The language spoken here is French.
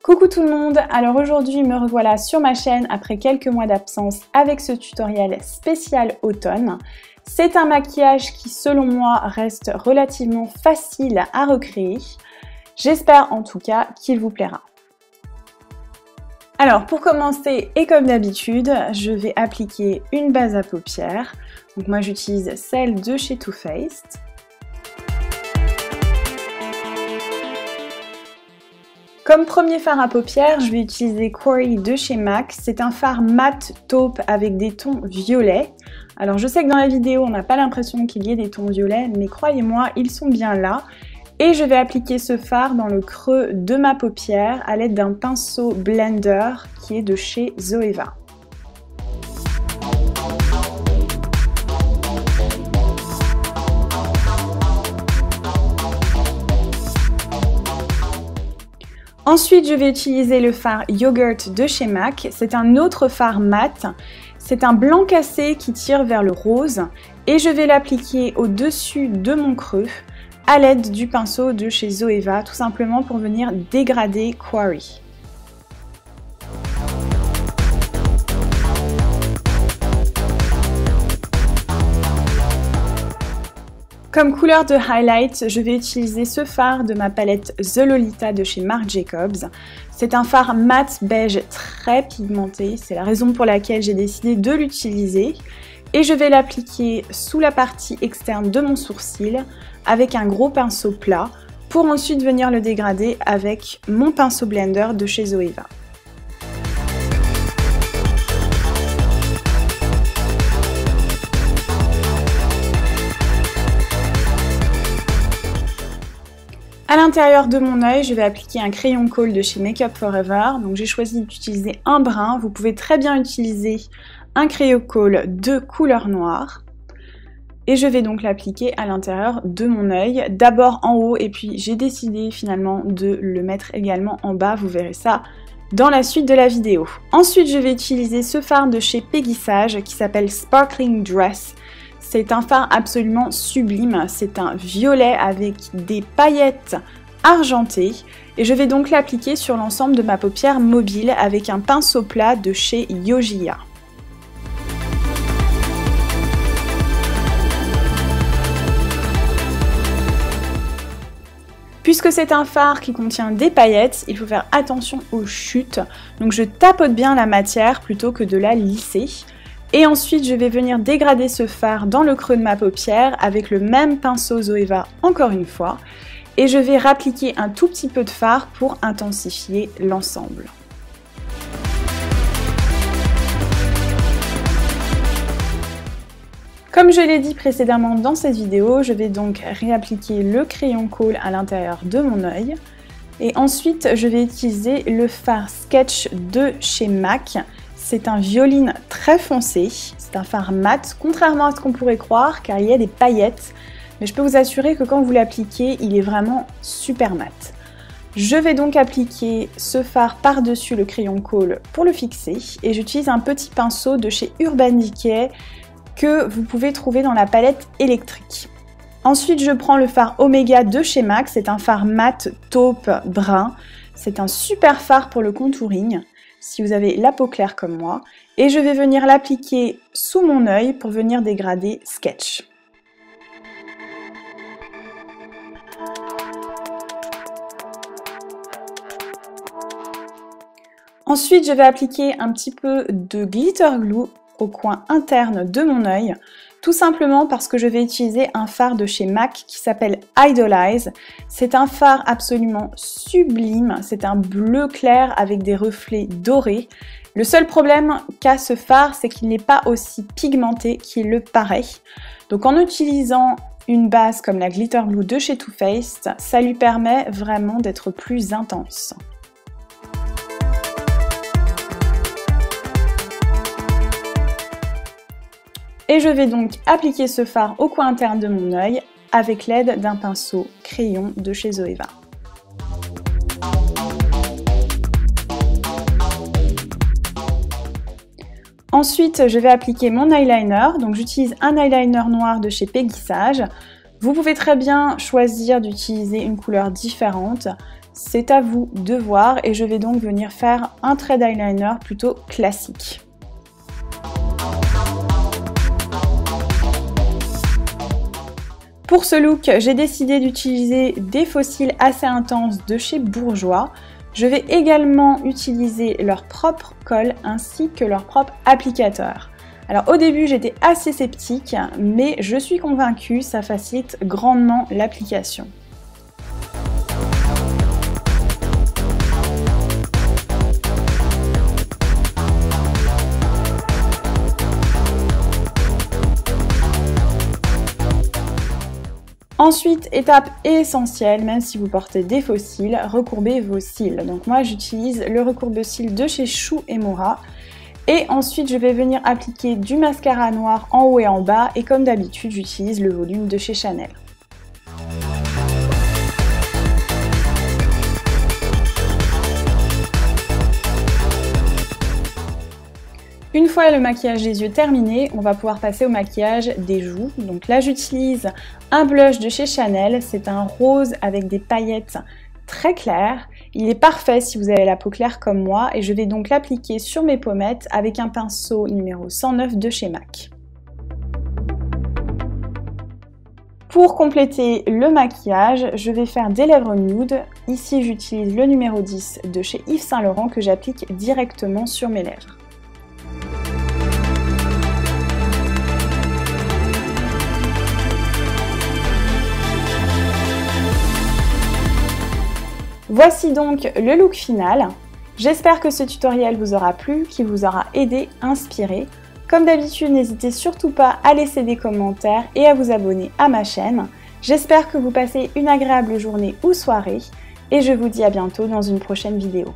Coucou tout le monde, alors aujourd'hui me revoilà sur ma chaîne après quelques mois d'absence avec ce tutoriel spécial automne. C'est un maquillage qui selon moi reste relativement facile à recréer. J'espère en tout cas qu'il vous plaira. Alors pour commencer et comme d'habitude, je vais appliquer une base à paupières. Donc moi j'utilise celle de chez Too Faced. Comme premier fard à paupières, je vais utiliser Quarry de chez MAC. C'est un fard mat taupe avec des tons violets. Alors je sais que dans la vidéo, on n'a pas l'impression qu'il y ait des tons violets, mais croyez-moi, ils sont bien là. Et je vais appliquer ce fard dans le creux de ma paupière à l'aide d'un pinceau blender qui est de chez Zoeva. Ensuite, je vais utiliser le fard Yogurt de chez MAC. C'est un autre fard mat. C'est un blanc cassé qui tire vers le rose. Et je vais l'appliquer au-dessus de mon creux à l'aide du pinceau de chez Zoeva, tout simplement pour venir dégrader Quarry. Comme couleur de highlight, je vais utiliser ce fard de ma palette The Lolita de chez Marc Jacobs. C'est un fard mat beige très pigmenté, c'est la raison pour laquelle j'ai décidé de l'utiliser. Et je vais l'appliquer sous la partie externe de mon sourcil avec un gros pinceau plat pour ensuite venir le dégrader avec mon pinceau blender de chez Zoeva. À l'intérieur de mon œil, je vais appliquer un crayon kohl de chez Make Up For Ever. Donc j'ai choisi d'utiliser un brun. Vous pouvez très bien utiliser un crayon kohl de couleur noire. Et je vais donc l'appliquer à l'intérieur de mon œil. D'abord en haut et puis j'ai décidé finalement de le mettre également en bas. Vous verrez ça dans la suite de la vidéo. Ensuite, je vais utiliser ce fard de chez Peggy Sage qui s'appelle Sparkling Dress. C'est un fard absolument sublime, c'est un violet avec des paillettes argentées et je vais donc l'appliquer sur l'ensemble de ma paupière mobile avec un pinceau plat de chez Yogia. Puisque c'est un fard qui contient des paillettes, il faut faire attention aux chutes, donc je tapote bien la matière plutôt que de la lisser. Et ensuite, je vais venir dégrader ce fard dans le creux de ma paupière avec le même pinceau Zoeva encore une fois. Et je vais rappliquer un tout petit peu de fard pour intensifier l'ensemble. Comme je l'ai dit précédemment dans cette vidéo, je vais donc réappliquer le crayon kohl à l'intérieur de mon œil. Et ensuite, je vais utiliser le fard Sketch de chez MAC. C'est un violine très foncé, c'est un fard mat, contrairement à ce qu'on pourrait croire, car il y a des paillettes. Mais je peux vous assurer que quand vous l'appliquez, il est vraiment super mat. Je vais donc appliquer ce fard par-dessus le crayon kohl pour le fixer. Et j'utilise un petit pinceau de chez Urban Decay que vous pouvez trouver dans la palette électrique. Ensuite, je prends le fard Omega de chez MAC, c'est un fard mat taupe brun. C'est un super fard pour le contouring, si vous avez la peau claire comme moi, et je vais venir l'appliquer sous mon œil pour venir dégrader Sketch. Ensuite, je vais appliquer un petit peu de glitter glue au coin interne de mon œil, tout simplement parce que je vais utiliser un fard de chez MAC qui s'appelle Idolize. C'est un fard absolument sublime, c'est un bleu clair avec des reflets dorés. Le seul problème qu'a ce fard, c'est qu'il n'est pas aussi pigmenté qu'il le paraît. Donc en utilisant une base comme la Glitter Glue de chez Too Faced, ça lui permet vraiment d'être plus intense. Et je vais donc appliquer ce fard au coin interne de mon œil avec l'aide d'un pinceau crayon de chez Zoeva. Ensuite, je vais appliquer mon eyeliner. Donc j'utilise un eyeliner noir de chez Peggy Sage. Vous pouvez très bien choisir d'utiliser une couleur différente. c'est à vous de voir et je vais donc venir faire un trait d'eyeliner plutôt classique. Pour ce look, j'ai décidé d'utiliser des faux cils assez intenses de chez Bourjois. Je vais également utiliser leur propre colle ainsi que leur propre applicateur. Alors au début j'étais assez sceptique, mais je suis convaincue, ça facilite grandement l'application. Ensuite, étape essentielle, même si vous portez des faux cils, recourbez vos cils. Donc moi j'utilise le recourbe-cils de chez Chou et Mora. Et ensuite je vais venir appliquer du mascara noir en haut et en bas. Et comme d'habitude j'utilise le volume de chez Chanel. Une fois le maquillage des yeux terminé, on va pouvoir passer au maquillage des joues. Donc là j'utilise un blush de chez Chanel, c'est un rose avec des paillettes très claires. Il est parfait si vous avez la peau claire comme moi et je vais donc l'appliquer sur mes pommettes avec un pinceau numéro 109 de chez MAC. Pour compléter le maquillage, je vais faire des lèvres nude. Ici j'utilise le numéro 10 de chez Yves Saint Laurent que j'applique directement sur mes lèvres. Voici donc le look final. J'espère que ce tutoriel vous aura plu, qu'il vous aura aidé, inspiré. Comme d'habitude, n'hésitez surtout pas à laisser des commentaires et à vous abonner à ma chaîne. J'espère que vous passez une agréable journée ou soirée et je vous dis à bientôt dans une prochaine vidéo.